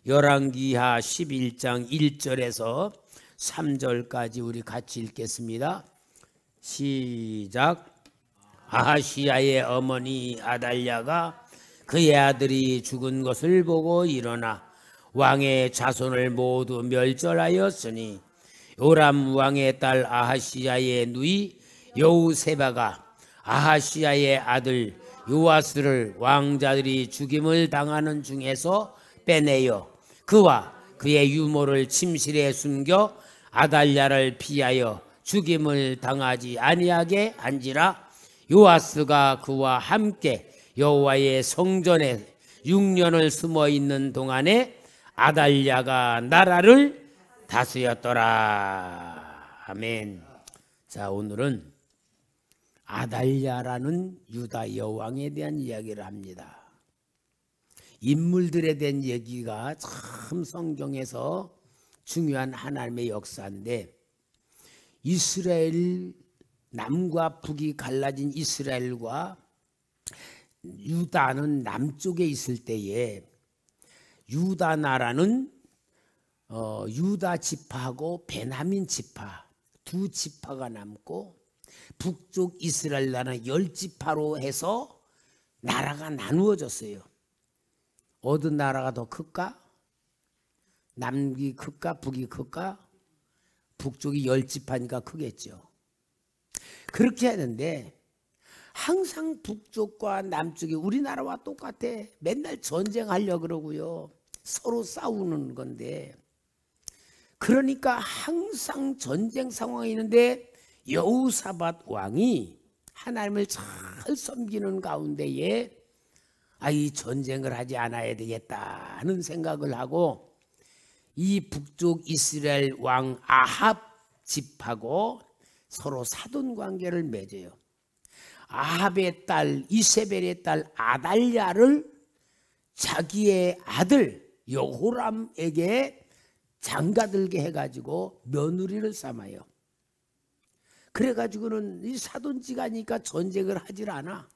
열왕기하 11장 1절에서 3절까지 우리 같이 읽겠습니다. 시작. 아하시야의 어머니 아달랴가 그의 아들이 죽은 것을 보고 일어나 왕의 자손을 모두 멸절하였으니 요람 왕의 딸 아하시야의 누이 여우세바가 아하시야의 아들 요아스를 왕자들이 죽임을 당하는 중에서 빼내어 그와 그의 유모를 침실에 숨겨 아달랴를 피하여 죽임을 당하지 아니하게 한지라. 요아스가 그와 함께 여호와의 성전에 6년을 숨어 있는 동안에 아달랴가 나라를 다스렸더라. 아멘. 자, 오늘은 아달랴라는 유다 여왕에 대한 이야기를 합니다. 인물들에 대한 얘기가 참 성경에서 중요한 하나님의 역사인데, 이스라엘 남과 북이 갈라진 이스라엘과 유다는 남쪽에 있을 때에 유다 나라는 유다 지파하고 베냐민 지파 두 지파가 남고, 북쪽 이스라엘 나라는 10지파로 해서 나라가 나누어졌어요. 어느 나라가 더 클까? 남이 클까? 북이 클까? 북쪽이 10지파니까 크겠죠. 그렇게 하는데 항상 북쪽과 남쪽이 우리나라와 똑같아. 맨날 전쟁하려고 그러고요. 서로 싸우는 건데, 그러니까 항상 전쟁 상황이 있는데 여호사밧 왕이 하나님을 잘 섬기는 가운데에 이 전쟁을 하지 않아야 되겠다 하는 생각을 하고, 이 북쪽 이스라엘 왕 아합 집하고 서로 사돈 관계를 맺어요. 아합의 딸 이세벨의 딸 아달랴를 자기의 아들 여호람에게 장가들게 해가지고 며느리를 삼아요. 그래가지고는 이 사돈지간이니까 전쟁을 하질 않아.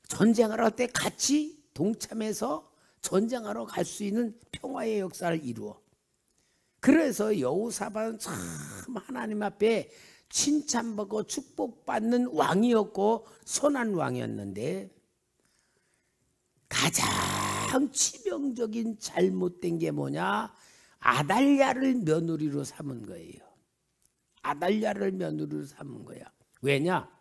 전쟁을 할 때 같이 동참해서 전쟁하러 갈 수 있는 평화의 역사를 이루어. 그래서 여호사밧은 참 하나님 앞에 칭찬받고 축복받는 왕이었고 선한 왕이었는데, 가장 치명적인 잘못된 게 뭐냐? 아달랴를 며느리로 삼은 거예요. 아달랴를 며느리로 삼은 거야. 왜냐?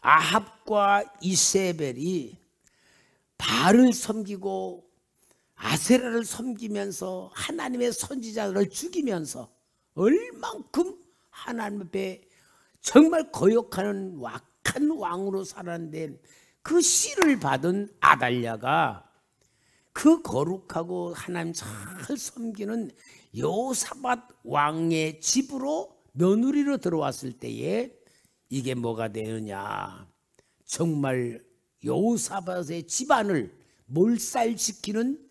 아합과 이세벨이 바알을 섬기고 아세라를 섬기면서 하나님의 선지자들을 죽이면서 얼만큼 하나님 앞에 정말 거역하는 악한 왕으로 살았는데, 그 씨를 받은 아달랴가 그 거룩하고 하나님 잘 섬기는 여호사밧 왕의 집으로 며느리로 들어왔을 때에 이게 뭐가 되느냐? 정말 여호사밧의 집안을 몰살시키는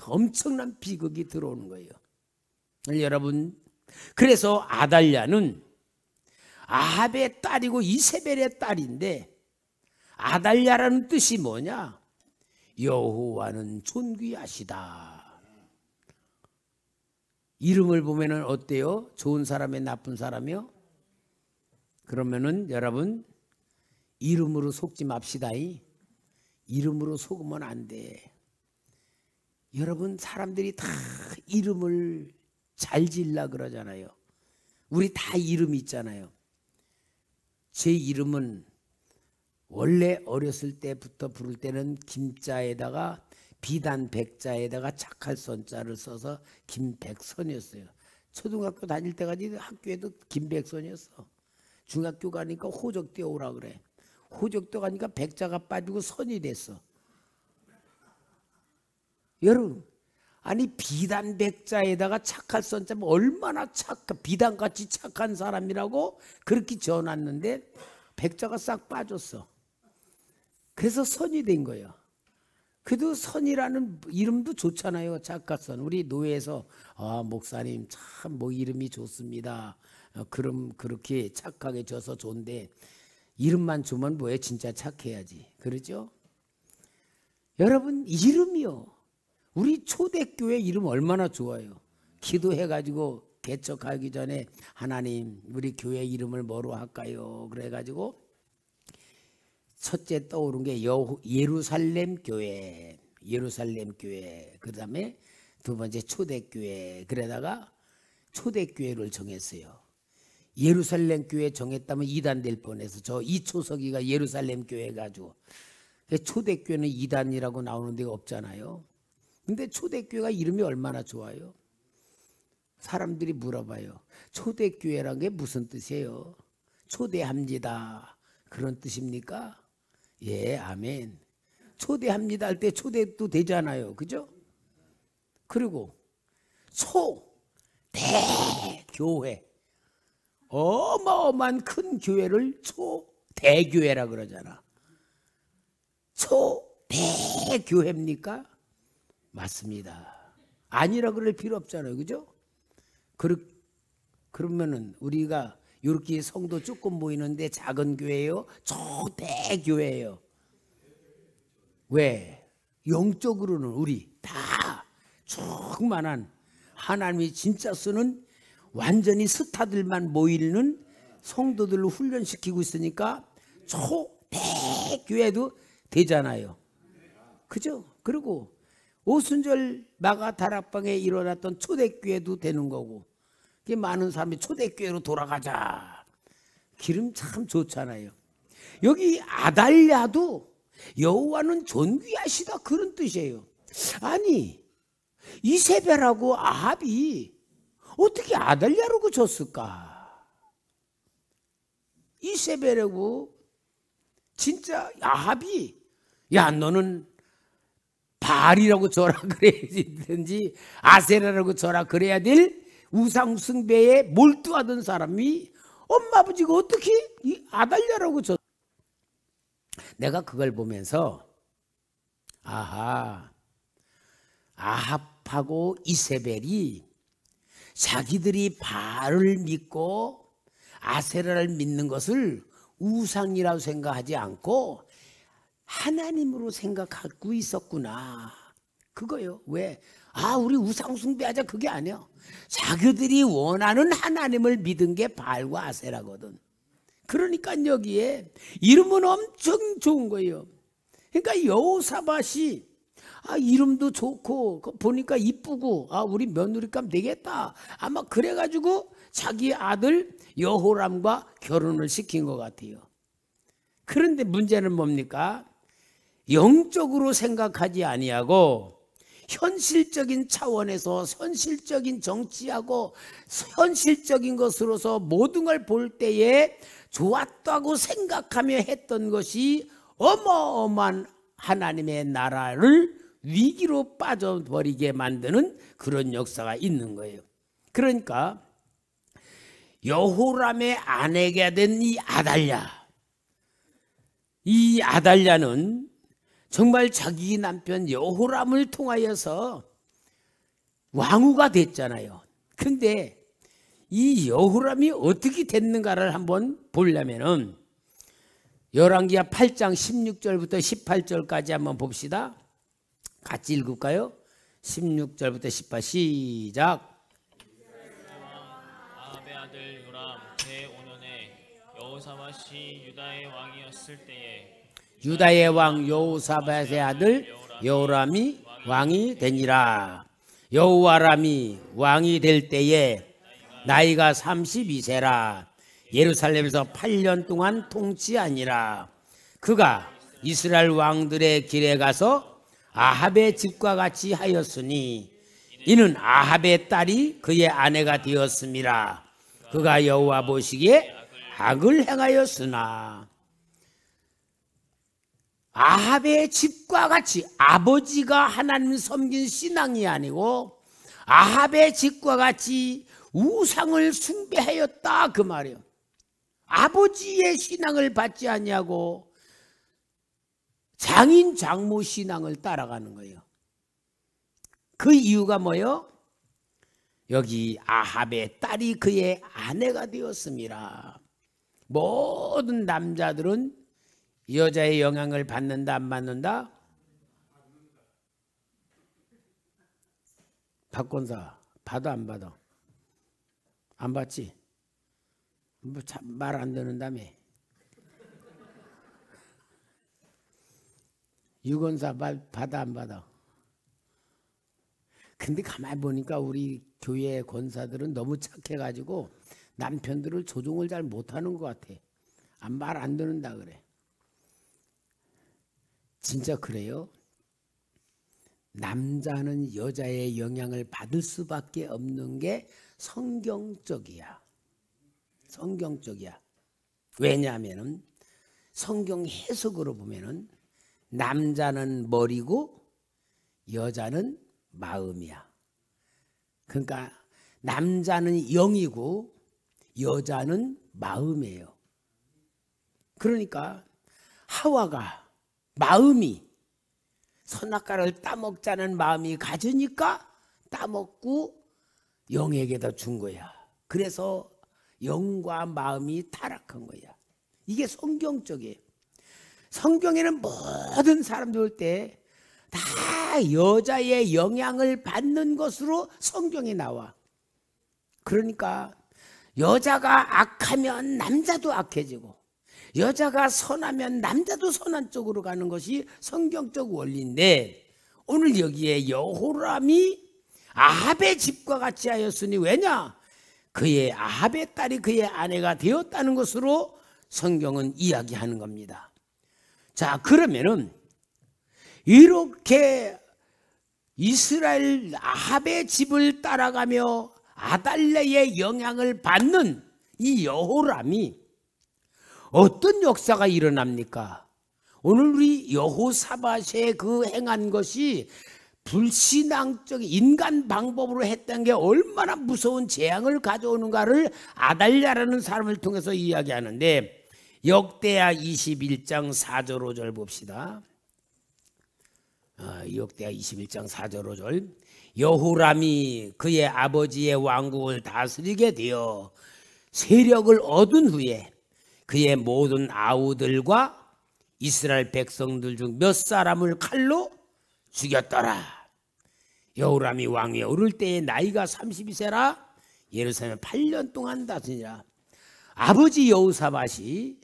엄청난 비극이 들어오는 거예요. 여러분, 그래서 아달랴는 아합의 딸이고 이세벨의 딸인데, 아달랴라는 뜻이 뭐냐? 여호와는 존귀하시다. 이름을 보면은 어때요? 좋은 사람이요, 나쁜 사람이요? 그러면은 여러분, 이름으로 속지 맙시다. 이름으로 속으면 안 돼. 여러분, 사람들이 다 이름을 잘 지으려 그러잖아요. 우리 다 이름 있잖아요. 제 이름은 원래 어렸을 때부터 부를 때는 김자에다가 비단 백자에다가 착할 선자를 써서 김백선이었어요. 초등학교 다닐 때까지 학교에도 김백선이었어. 중학교 가니까 호적대 오라 그래. 호적대 가니까 백자가 빠지고 선이 됐어. 여러분, 아니 비단 백자에다가 착할 선자면 얼마나 비단같이 착한 사람이라고 그렇게 지어놨는데 백자가 싹 빠졌어. 그래서 선이 된 거예요. 그래도 선이라는 이름도 좋잖아요. 착가선. 우리 노예에서 목사님 참 뭐 이름이 좋습니다. 그럼 그렇게 착하게 져서 좋은데 이름만 주면 뭐해? 진짜 착해야지. 그렇죠? 여러분, 이름이요. 우리 초대교회 이름 얼마나 좋아요. 기도해가지고 개척하기 전에 하나님 우리 교회 이름을 뭐로 할까요? 그래가지고 첫째 떠오른 게 예루살렘 교회, 예루살렘 교회. 그 다음에 두 번째 초대교회. 그러다가 초대교회를 정했어요. 예루살렘 교회 정했다면 이단 될 뻔해서 저 이초석이가 예루살렘 교회 가지고 초대교회는 이단이라고 나오는 데가 없잖아요. 근데 초대교회가 이름이 얼마나 좋아요. 사람들이 물어봐요. 초대교회란 게 무슨 뜻이에요? 초대합니다. 그런 뜻입니까? 예, 아멘. 초대합니다 할 때 초대도 되잖아요. 그죠? 그리고 초대교회. 어마어마한 큰 교회를 초대교회라 그러잖아. 초대교회입니까? 맞습니다. 아니라 그럴 필요 없잖아요. 그죠? 그러면은 우리가 이렇게 성도 조금 모이는데 작은 교회예요? 초대교회예요. 왜? 영적으로는 우리 다 충만한 하나님이 진짜 쓰는 완전히 스타들만 모이는 성도들로 훈련시키고 있으니까 초대교회도 되잖아요. 그죠? 그리고 오순절 마가 다락방에 일어났던 초대교회도 되는 거고, 많은 사람이 초대교회로 돌아가자. 기름 참 좋잖아요. 여기 아달랴도 여호와는 존귀하시다 그런 뜻이에요. 아니 이세벨하고 아합이 어떻게 아달랴라고 줬을까? 이세벨하고 진짜 아합이 야 너는 바알이라고 줘라 그래야지 아세라라고 줘라 그래야 될 우상 숭배에 몰두하던 사람이 엄마 아버지가 어떻게 이 아달랴라고 줬? 내가 그걸 보면서 아합하고 이세벨이 자기들이 바알을 믿고 아세라를 믿는 것을 우상이라고 생각하지 않고 하나님으로 생각하고 있었구나. 그거요. 왜? 우리 우상 숭배하자 그게 아니야. 자기들이 원하는 하나님을 믿은 게 바알과 아세라거든. 그러니까 여기에 이름은 엄청 좋은 거예요. 그러니까 여호사밧이 이름도 좋고 보니까 이쁘고 우리 며느리감 되겠다. 아마 그래가지고 자기 아들 여호람과 결혼을 시킨 것 같아요. 그런데 문제는 뭡니까? 영적으로 생각하지 아니하고 현실적인 차원에서 현실적인 정치하고 현실적인 것으로서 모든 걸 볼 때에 좋았다고 생각하며 했던 것이 어마어마한 하나님의 나라를 위기로 빠져버리게 만드는 그런 역사가 있는 거예요. 그러니까 여호람의 아내가 된 이 아달랴는 정말 자기 남편 여호람을 통하여서 왕후가 됐잖아요. 근데 이 여호람이 어떻게 됐는가를 한번 보려면은 열왕기하 8장 16절부터 18절까지 한번 봅시다. 같이 읽을까요? 16절부터 18 시작. 아합의 아들 요람 제5년에 여호사밧이 유다의 왕이었을 때에 유다의 왕 여호사밧의 아들 여호람이 왕이 되니라. 여호와람이 왕이 될 때에 나이가 32세라. 예루살렘에서 8년 동안 통치하니라. 그가 이스라엘 왕들의 길에 가서 아합의 집과 같이 하였으니 이는 아합의 딸이 그의 아내가 되었음이라. 그가 여호와 보시기에 악을 행하였으나 아합의 집과 같이 아버지가 하나님 섬긴 신앙이 아니고 아합의 집과 같이 우상을 숭배하였다 그 말이에요. 아버지의 신앙을 받지 아니하고 장인 장모 신앙을 따라가는 거예요. 그 이유가 뭐예요? 여기 아합의 딸이 그의 아내가 되었습니다. 모든 남자들은 여자의 영향을 받는다 안 받는다? 박권사 받아 안 받아? 안 받지? 뭐 말 안 듣는다며. 유권사 받아 안 받아? 근데 가만히 보니까 우리 교회 권사들은 너무 착해가지고 남편들을 조종을 잘 못하는 것 같아. 말 안 듣는다 그래. 진짜 그래요? 남자는 여자의 영향을 받을 수밖에 없는 게 성경적이야. 성경적이야. 왜냐하면 성경 해석으로 보면은 남자는 머리고 여자는 마음이야. 그러니까 남자는 영이고 여자는 마음이에요. 그러니까 하와가 마음이 선악과를 따먹자는 마음이 가지니까 따먹고 영에게다 준 거야. 그래서 영과 마음이 타락한 거야. 이게 성경적이에요. 성경에는 모든 사람들 올 때 다 여자의 영향을 받는 것으로 성경에 나와. 그러니까 여자가 악하면 남자도 악해지고 여자가 선하면 남자도 선한 쪽으로 가는 것이 성경적 원리인데, 오늘 여기에 여호람이 아합의 집과 같이 하였으니 왜냐? 그의 아합의 딸이 그의 아내가 되었다는 것으로 성경은 이야기하는 겁니다. 자, 그러면은 이렇게 이스라엘 아합의 집을 따라가며 아달랴의 영향을 받는 이 여호람이 어떤 역사가 일어납니까? 오늘 우리 여호사밧의 그 행한 것이 불신앙적 인간 방법으로 했던 게 얼마나 무서운 재앙을 가져오는가를 아달랴라는 사람을 통해서 이야기하는데, 역대하 21장 4절 5절 봅시다. 역대하 21장 4절 5절. 여호람이 그의 아버지의 왕국을 다스리게 되어 세력을 얻은 후에 그의 모든 아우들과 이스라엘 백성들 중 몇 사람을 칼로 죽였더라. 여호람이 왕위에 오를 때의 나이가 32세라 예루살렘에 8년 동안 다스리니라. 아버지 여호사밧이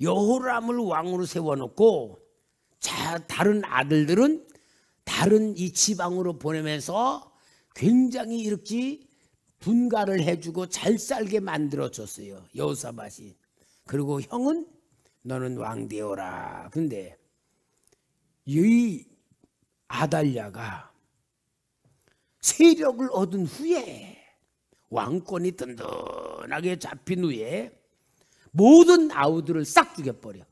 여호람을 왕으로 세워놓고 다른 아들들은 다른 이 지방으로 보내면서 굉장히 이렇게 분가를 해주고 잘 살게 만들어줬어요, 여호사밧이. 그리고 형은 너는 왕 되어라. 근데 이 아달랴가 세력을 얻은 후에 왕권이 든든하게 잡힌 후에 모든 아우들을 싹 죽여버려.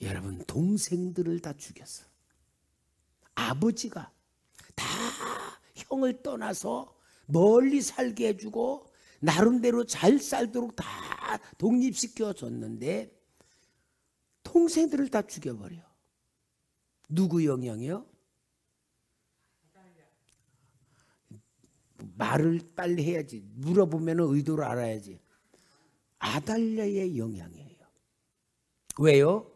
여러분, 동생들을 다 죽였어. 아버지가 다 형을 떠나서 멀리 살게 해주고 나름대로 잘 살도록 다 독립시켜줬는데 동생들을 다 죽여버려. 누구 영향이요? 말을 빨리 해야지. 물어보면 의도를 알아야지. 아달랴의 영향이에요. 왜요?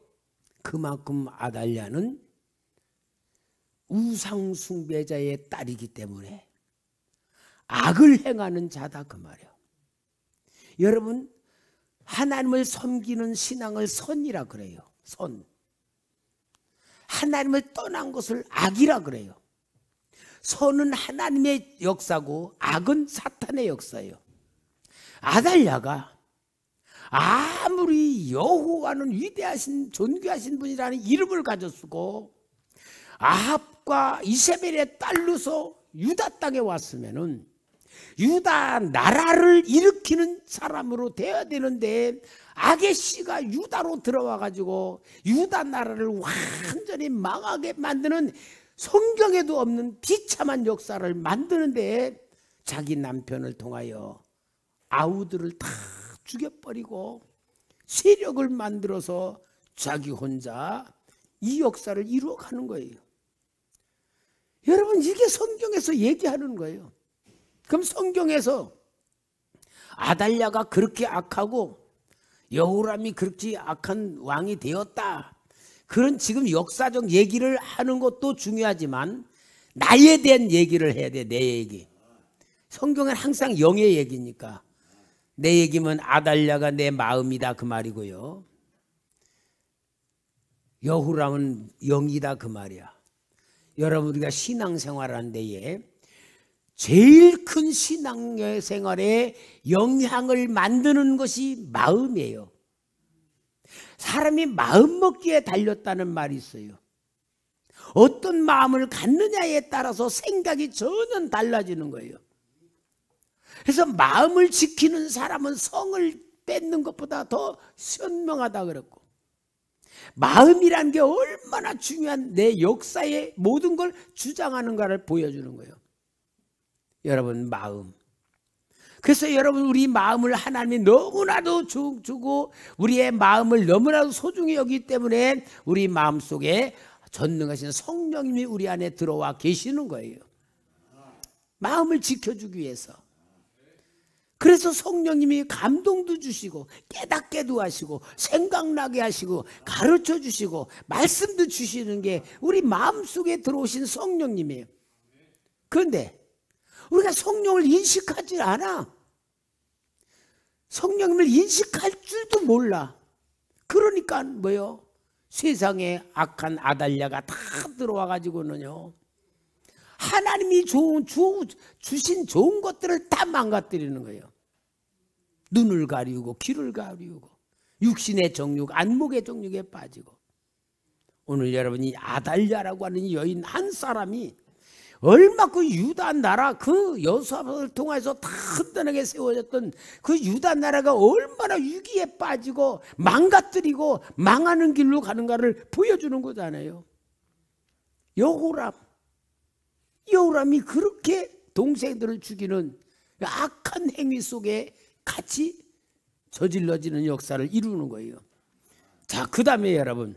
그만큼 아달랴는 우상 숭배자의 딸이기 때문에 악을 행하는 자다 그 말이에요. 여러분, 하나님을 섬기는 신앙을 선이라 그래요. 선. 하나님을 떠난 것을 악이라 그래요. 선은 하나님의 역사고 악은 사탄의 역사예요. 아달랴가 아무리 여호와는 위대하신 존귀하신 분이라는 이름을 가졌고 아합과 이세벨의 딸로서 유다 땅에 왔으면은 유다 나라를 일으키는 사람으로 되어야 되는데 악의 씨가 유다로 들어와 가지고 유다 나라를 완전히 망하게 만드는 성경에도 없는 비참한 역사를 만드는데 자기 남편을 통하여 아우들을 다 죽여버리고 세력을 만들어서 자기 혼자 이 역사를 이루어가는 거예요. 여러분, 이게 성경에서 얘기하는 거예요. 그럼 성경에서 아달랴가 그렇게 악하고 여호람이 그렇게 악한 왕이 되었다, 그런 지금 역사적 얘기를 하는 것도 중요하지만 나에 대한 얘기를 해야 돼. 내 얘기. 성경은 항상 영의 얘기니까. 내 얘기면 아달랴가 내 마음이다 그 말이고요. 여후람은 영이다 그 말이야. 여러분 우리가 신앙생활하는 데에 제일 큰 신앙생활에 영향을 만드는 것이 마음이에요. 사람이 마음 먹기에 달렸다는 말이 있어요. 어떤 마음을 갖느냐에 따라서 생각이 전혀 달라지는 거예요. 그래서 마음을 지키는 사람은 성을 뺏는 것보다 더 현명하다 그랬고, 마음이란 게 얼마나 중요한 내 역사의 모든 걸 주장하는가를 보여주는 거예요. 여러분 마음. 그래서 여러분 우리 마음을 하나님이 너무나도 주고 우리의 마음을 너무나도 소중히 여기기 때문에 우리 마음속에 전능하신 성령님이 우리 안에 들어와 계시는 거예요. 마음을 지켜주기 위해서. 그래서 성령님이 감동도 주시고 깨닫게도 하시고 생각나게 하시고 가르쳐 주시고 말씀도 주시는 게 우리 마음속에 들어오신 성령님이에요. 그런데 우리가 성령을 인식하지 않아. 성령님을 인식할 줄도 몰라. 그러니까 뭐요? 세상에 악한 아달랴가 다 들어와 가지고는요, 하나님이 주신 좋은 것들을 다 망가뜨리는 거예요. 눈을 가리우고 귀를 가리우고 육신의 정욕, 안목의 정욕에 빠지고. 오늘 여러분이 아달랴라고 하는 여인 한 사람이 얼마 그 유다 나라 그 여호사밧을 통해서 다 든든하게 세워졌던 그 유다 나라가 얼마나 위기에 빠지고 망가뜨리고 망하는 길로 가는가를 보여주는 거잖아요. 여호람이 그렇게 동생들을 죽이는 악한 행위 속에 같이 저질러지는 역사를 이루는 거예요. 자, 그 다음에 여러분,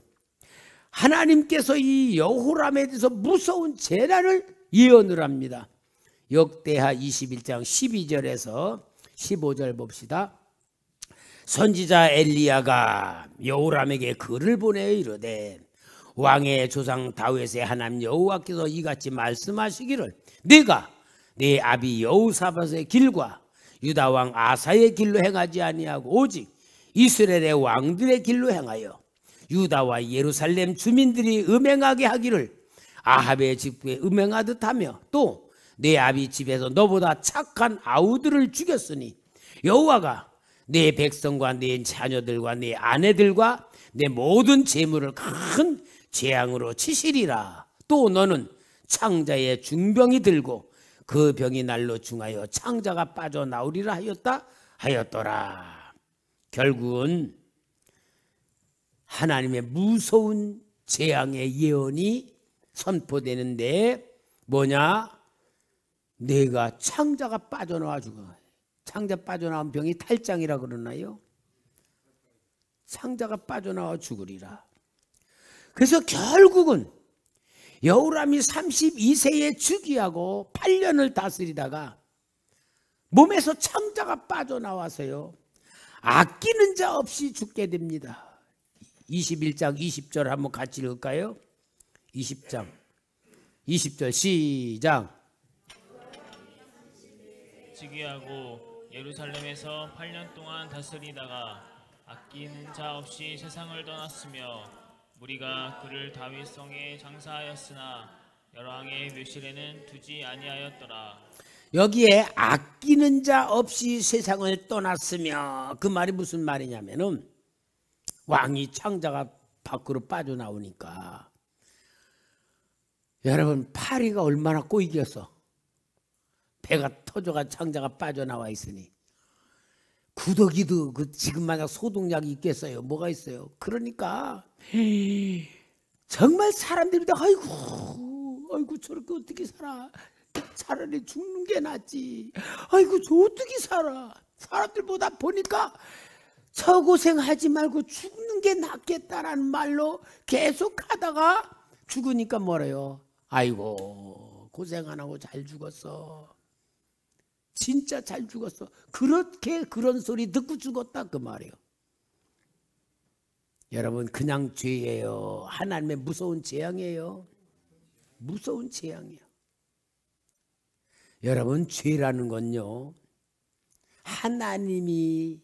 하나님께서 이 여호람에 대해서 무서운 재난을 예언을 합니다. 역대하 21장 12절에서 15절 봅시다. 선지자 엘리야가 여호람에게 글을 보내어 이르되, 왕의 조상 다윗의 하나님 여호와께서 이같이 말씀하시기를, 네가 네 아비 여호사밧의 길과 유다 왕 아사의 길로 행하지 아니하고 오직 이스라엘의 왕들의 길로 행하여 유다와 예루살렘 주민들이 음행하게 하기를 아합의 집에 음행하듯 하며, 또 내 아비 집에서 너보다 착한 아우들을 죽였으니 여호와가 내 백성과 내 자녀들과 내 아내들과 내 모든 재물을 큰 재앙으로 치시리라. 또 너는 창자의 중병이 들고 그 병이 날로 중하여 창자가 빠져나오리라 하였더라. 결국은 하나님의 무서운 재앙의 예언이 선포되는데 뭐냐? 내가 창자가 빠져나와 죽어. 창자 빠져나온 병이 탈장이라 그러나요? 창자가 빠져나와 죽으리라. 그래서 결국은 여호람이 32세에 즉위하고 8년을 다스리다가 몸에서 창자가 빠져나와서요, 아끼는 자 없이 죽게 됩니다. 21장 20절 한번 같이 읽을까요? 20장 20절 시작. 즉위하고 예루살렘에서 8년 동안 다스리다가 아끼는 자 없이 세상을 떠났으며, 무리가 그를 다윗성에 장사하였으나 여러 왕의 묘실에는 두지 아니하였더라. 여기에 아끼는 자 없이 세상을 떠났으며, 그 말이 무슨 말이냐면은 왕이 창자가 밖으로 빠져나오니까, 여러분 파리가 얼마나 꼬이겠어. 배가 터져가 창자가 빠져나와 있으니 구더기도 그 지금 만약 소독약이 있겠어요? 뭐가 있어요? 그러니까 정말 사람들이 아이고 저렇게 어떻게 살아? 차라리 죽는 게 낫지. 아이고 저 어떻게 살아? 사람들보다 보니까 저 고생하지 말고 죽는 게 낫겠다라는 말로 계속 하다가 죽으니까 뭐래요? 아이고 고생 안 하고 잘 죽었어. 진짜 잘 죽었어. 그렇게 그런 소리 듣고 죽었다 그 말이에요. 여러분 그냥 죄예요. 하나님의 무서운 재앙이에요. 무서운 재앙이에요. 여러분, 죄라는 건요, 하나님이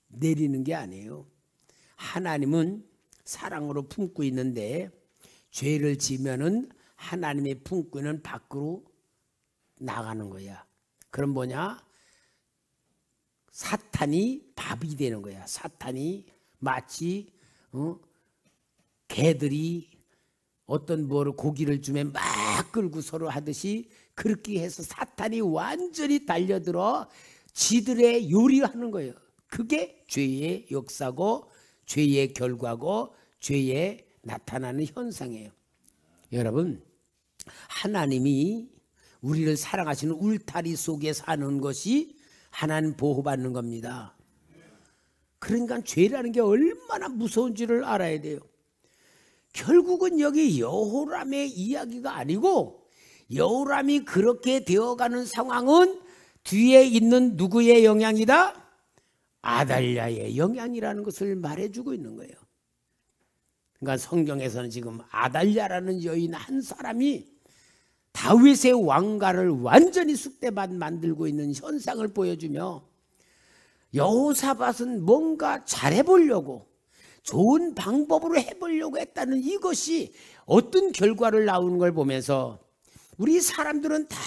내리는 게 아니에요. 하나님은 사랑으로 품고 있는데 죄를 지면은 하나님의 품고 있는 밖으로 나가는 거야. 그럼 뭐냐? 사탄이 밥이 되는 거야. 사탄이 마치 개들이 어떤 뭐를 고기를 주면 막 끌고 서로 하듯이 그렇게 해서 사탄이 완전히 달려들어 지들의 요리하는 거예요. 그게 죄의 역사고 죄의 결과고 죄에 나타나는 현상이에요. 여러분, 하나님이 우리를 사랑하시는 울타리 속에 사는 것이 하나님 보호받는 겁니다. 그러니까 죄라는 게 얼마나 무서운지를 알아야 돼요. 결국은 여기 여호람의 이야기가 아니고 여호람이 그렇게 되어가는 상황은 뒤에 있는 누구의 영향이다? 아달랴의 영향이라는 것을 말해주고 있는 거예요. 그러니까 성경에서는 지금 아달랴라는 여인 한 사람이 다윗의 왕가를 완전히 쑥대밭 만들고 있는 현상을 보여주며 여호사밧은 뭔가 잘해보려고 좋은 방법으로 해보려고 했다는 이것이 어떤 결과를 나오는 걸 보면서 우리 사람들은 다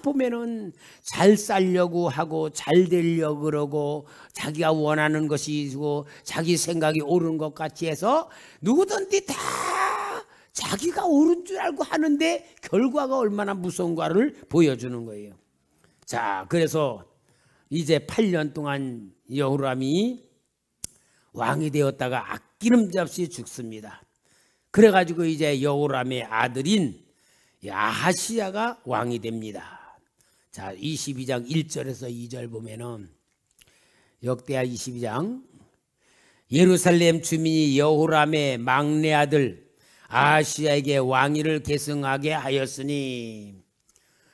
보면은 잘 살려고 하고 잘 되려고 그러고 자기가 원하는 것이고 자기 생각이 옳은 것 같이 해서 누구든지 다 자기가 옳은 줄 알고 하는데 결과가 얼마나 무서운가를 보여주는 거예요. 자, 그래서 이제 8년 동안 여호람이 왕이 되었다가 아끼름지 없이 죽습니다. 그래가지고 이제 여호람의 아들인 아하시야가 왕이 됩니다. 자, 22장 1절에서 2절 보면은 역대하 22장 예루살렘 주민이 여호람의 막내 아들 아하시야에게 왕위를 계승하게 하였으니,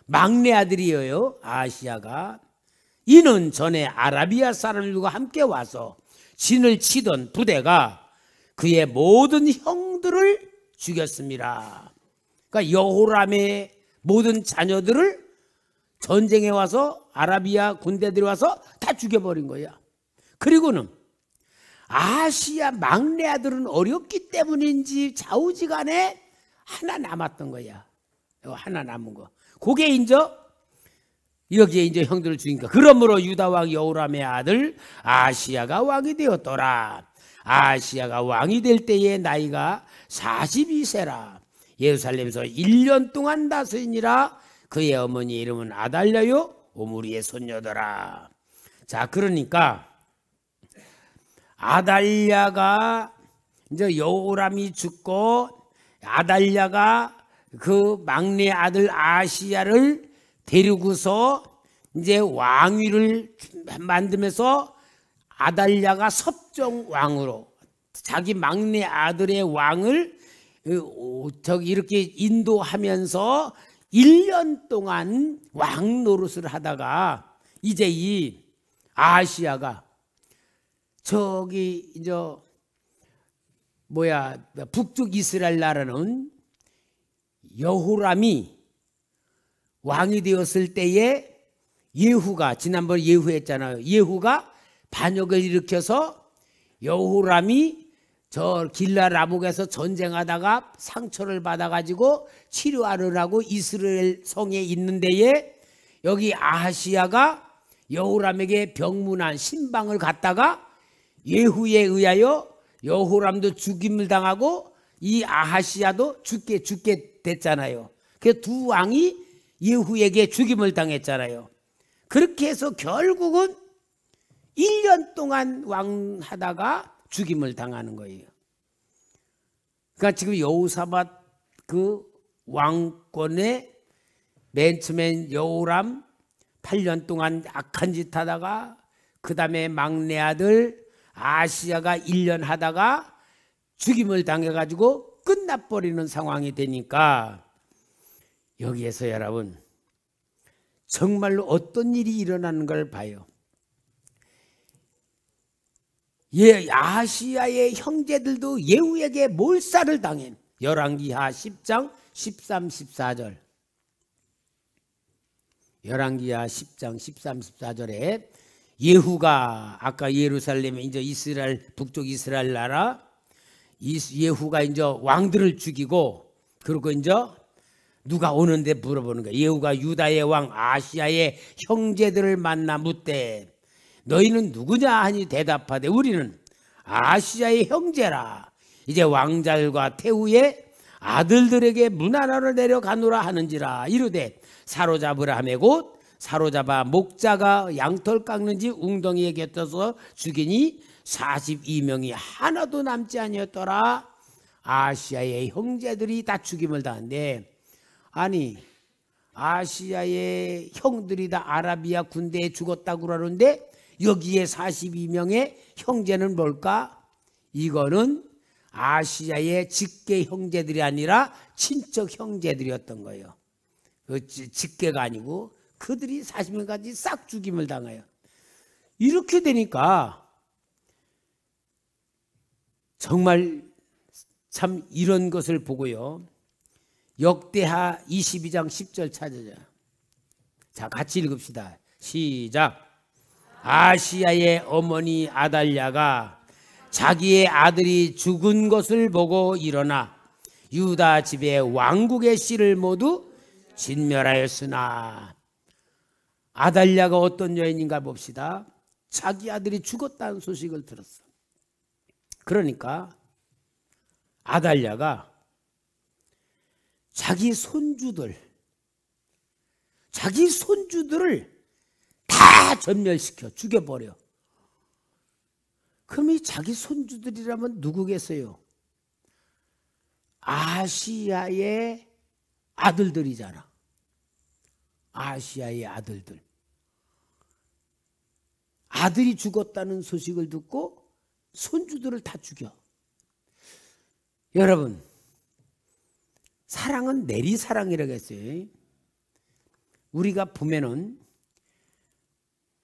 막내 아들이에요. 아하시야가 이는 전에 아라비아 사람들과 함께 와서 진을 치던 부대가 그의 모든 형들을 죽였습니다. 그러니까 여호람의 모든 자녀들을 전쟁에 와서 아라비아 군대들이 와서 다 죽여버린 거야. 그리고는 아하시야 막내 아들은 어렸기 때문인지 좌우지간에 하나 남았던 거야. 하나 남은 거. 그게 이제 여기에 이제 형들을 죽이니까, 그러므로 유다 왕 여호람의 아들 아하시야가 왕이 되었더라. 아하시야가 왕이 될 때의 나이가 42세라. 예루살렘에서 1년 동안 다스리니라. 그의 어머니 이름은 아달랴요 오므리의 손녀더라. 자, 그러니까 아달랴가 이제 여호람이 죽고 아달랴가 그 막내 아들 아하시야를 데리고서 이제 왕위를 만들면서 아달랴가 섭정 왕으로 자기 막내 아들의 왕을 이렇게 인도하면서 1년 동안 왕 노릇을 하다가 이제 이 아하시야가 저기 이제 북쪽 이스라엘 나라는 여호람이 왕이 되었을 때에 예후가, 지난번에 예후했잖아요. 예후가 반역을 일으켜서 여호람이 저 길라 라목에서 전쟁하다가 상처를 받아가지고 치료하느라고 이스라엘 성에 있는 데에 여기 아하시야가 여호람에게 병문안 신방을 갖다가 예후에 의하여 여호람도 죽임을 당하고 이 아하시야도 죽게 됐잖아요. 그 두 왕이 예후에게 죽임을 당했잖아요. 그렇게 해서 결국은 1년 동안 왕하다가 죽임을 당하는 거예요. 그러니까 지금 여호사밧 그 왕권의 맨 처음엔 여호람 8년 동안 악한 짓 하다가 그 다음에 막내 아들 아하시야가 1년 하다가 죽임을 당해가지고 끝나버리는 상황이 되니까 여기에서 여러분 정말로 어떤 일이 일어나는 걸 봐요. 아하시야의 형제들도 예후에게 몰살을 당해. 열왕기하 10장 13, 14절. 열왕기하 10장 13, 14절에 예후가 아까 예루살렘에 이제 이스라엘 북쪽 이스라엘 나라 예후가 이제 왕들을 죽이고 그리고 이제 누가 오는데 물어보는 거야. 예후가 유다의 왕 아시야의 형제들을 만나 묻되 너희는 누구냐 하니 대답하되 우리는 아시야의 형제라. 이제 왕자들과 태후의 아들들에게 문하나로 내려가노라 하는지라. 이르되 사로잡으라 하매 곧 사로잡아 목자가 양털 깎는지 웅덩이에 곁어서 죽이니 42명이 하나도 남지 아니었더라. 아시야의 형제들이 다 죽임을 당한데, 아니 아시야의 형들이 다 아라비아 군대에 죽었다고 그러는데 여기에 42명의 형제는 뭘까? 이거는 아시야의 직계 형제들이 아니라 친척 형제들이었던 거예요. 직계가 아니고 그들이 40명까지 싹 죽임을 당해요. 이렇게 되니까 정말 참 이런 것을 보고요. 역대하 22장 10절 찾으자. 자, 같이 읽읍시다. 시작. 아시야의 어머니 아달랴가 자기의 아들이 죽은 것을 보고 일어나 유다 집의 왕국의 씨를 모두 진멸하였으나, 아달랴가 어떤 여인인가 봅시다. 자기 아들이 죽었다는 소식을 들었어. 그러니까 아달랴가 자기 손주들을 다 전멸시켜 죽여버려. 그럼 이 자기 손주들이라면 누구겠어요? 아시야의 아들들이잖아. 아시야의 아들들. 아들이 죽었다는 소식을 듣고 손주들을 다 죽여. 여러분, 사랑은 내리사랑이라고 했어요. 우리가 보면은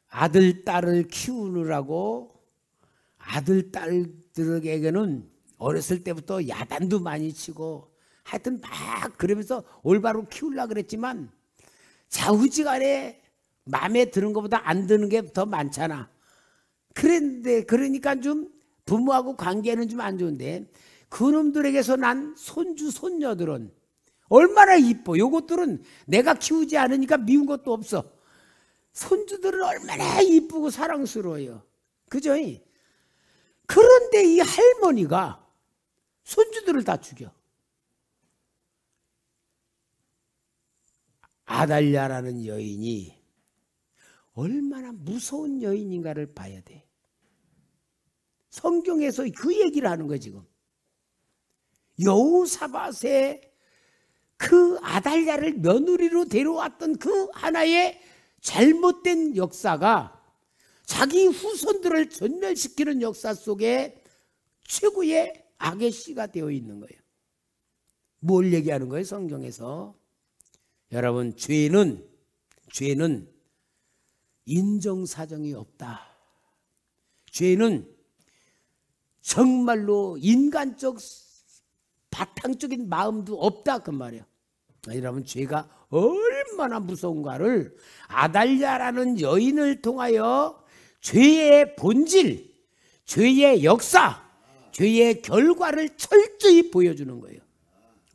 아들, 딸을 키우느라고 아들, 딸들에게는 어렸을 때부터 야단도 많이 치고 하여튼 막 그러면서 올바로 키우려고 그랬지만 좌우지간에 마음에 드는 것보다 안 드는 게 더 많잖아. 그런데 그러니까 좀 부모하고 관계는 좀 안 좋은데 그놈들에게서 난 손주, 손녀들은 얼마나 이뻐. 요것들은 내가 키우지 않으니까 미운 것도 없어. 손주들은 얼마나 이쁘고 사랑스러워요. 그죠? 그런데 이 할머니가 손주들을 다 죽여. 아달랴라는 여인이 얼마나 무서운 여인인가를 봐야 돼. 성경에서 그 얘기를 하는 거야 지금. 여호사밧의 그 아달랴를 며느리로 데려왔던 그 하나의 잘못된 역사가 자기 후손들을 전멸시키는 역사 속에 최고의 악의 씨가 되어 있는 거예요. 뭘 얘기하는 거예요 성경에서? 여러분, 죄는 인정사정이 없다. 죄는 정말로 인간적 바탕적인 마음도 없다 그 말이에요. 여러분, 죄가 얼마나 무서운가를 아달랴라는 여인을 통하여 죄의 본질, 죄의 역사, 죄의 결과를 철저히 보여주는 거예요.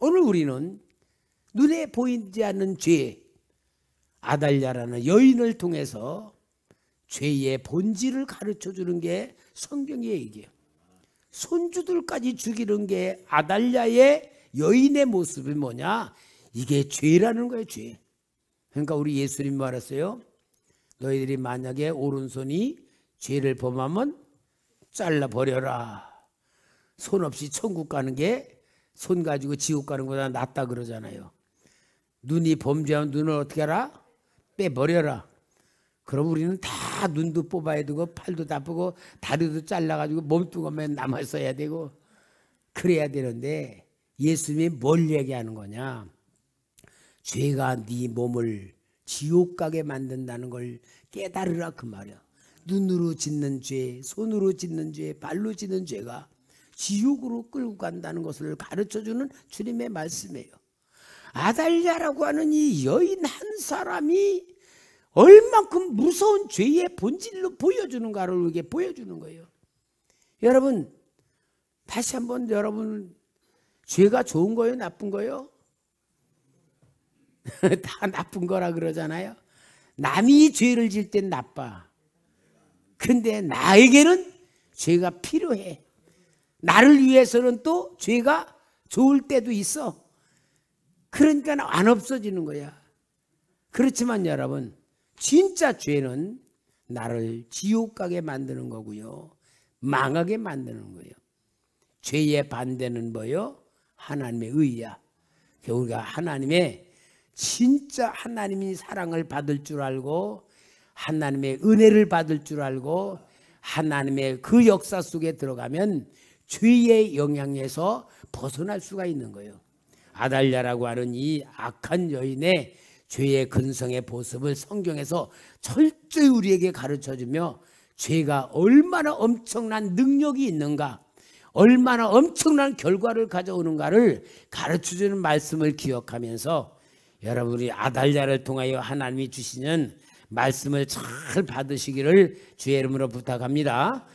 오늘 우리는 눈에 보이지 않는 죄, 아달랴라는 여인을 통해서 죄의 본질을 가르쳐주는 게 성경의 얘기예요. 손주들까지 죽이는 게 아달랴의 여인의 모습이 뭐냐? 이게 죄라는 거예요, 죄. 그러니까 우리 예수님 말했어요. 너희들이 만약에 오른손이 죄를 범하면 잘라버려라. 손 없이 천국 가는 게 손 가지고 지옥 가는 것보다 낫다 그러잖아요. 눈이 범죄하면 눈을 어떻게 하라? 빼버려라. 그럼 우리는 다 눈도 뽑아야 되고 팔도 다 뽑고 다리도 잘라가지고 몸뚱아리만 남았어야 되고 그래야 되는데 예수님이 뭘 얘기하는 거냐? 죄가 네 몸을 지옥 가게 만든다는 걸 깨달으라 그 말이야. 눈으로 짓는 죄, 손으로 짓는 죄, 발로 짓는 죄가 지옥으로 끌고 간다는 것을 가르쳐주는 주님의 말씀이에요. 아달랴라고 하는 이 여인 한 사람이 얼만큼 무서운 죄의 본질로 보여주는가를 이게 보여주는 거예요. 여러분, 다시 한번 여러분, 죄가 좋은 거예요, 나쁜 거예요? 다 나쁜 거라 그러잖아요. 남이 죄를 질 땐 나빠. 근데 나에게는 죄가 필요해. 나를 위해서는 또 죄가 좋을 때도 있어. 그러니까 안 없어지는 거야. 그렇지만 여러분, 진짜 죄는 나를 지옥 가게 만드는 거고요, 망하게 만드는 거예요. 죄의 반대는 뭐요? 하나님의 의야. 우리가 하나님의 진짜 하나님이 사랑을 받을 줄 알고 하나님의 은혜를 받을 줄 알고 하나님의 그 역사 속에 들어가면 죄의 영향에서 벗어날 수가 있는 거예요. 아달랴라고 하는 이 악한 여인의 죄의 근성의 모습을 성경에서 철저히 우리에게 가르쳐주며 죄가 얼마나 엄청난 능력이 있는가, 얼마나 엄청난 결과를 가져오는가를 가르쳐주는 말씀을 기억하면서 여러분이 아달랴를 통하여 하나님이 주시는 말씀을 잘 받으시기를 주의 이름으로 부탁합니다.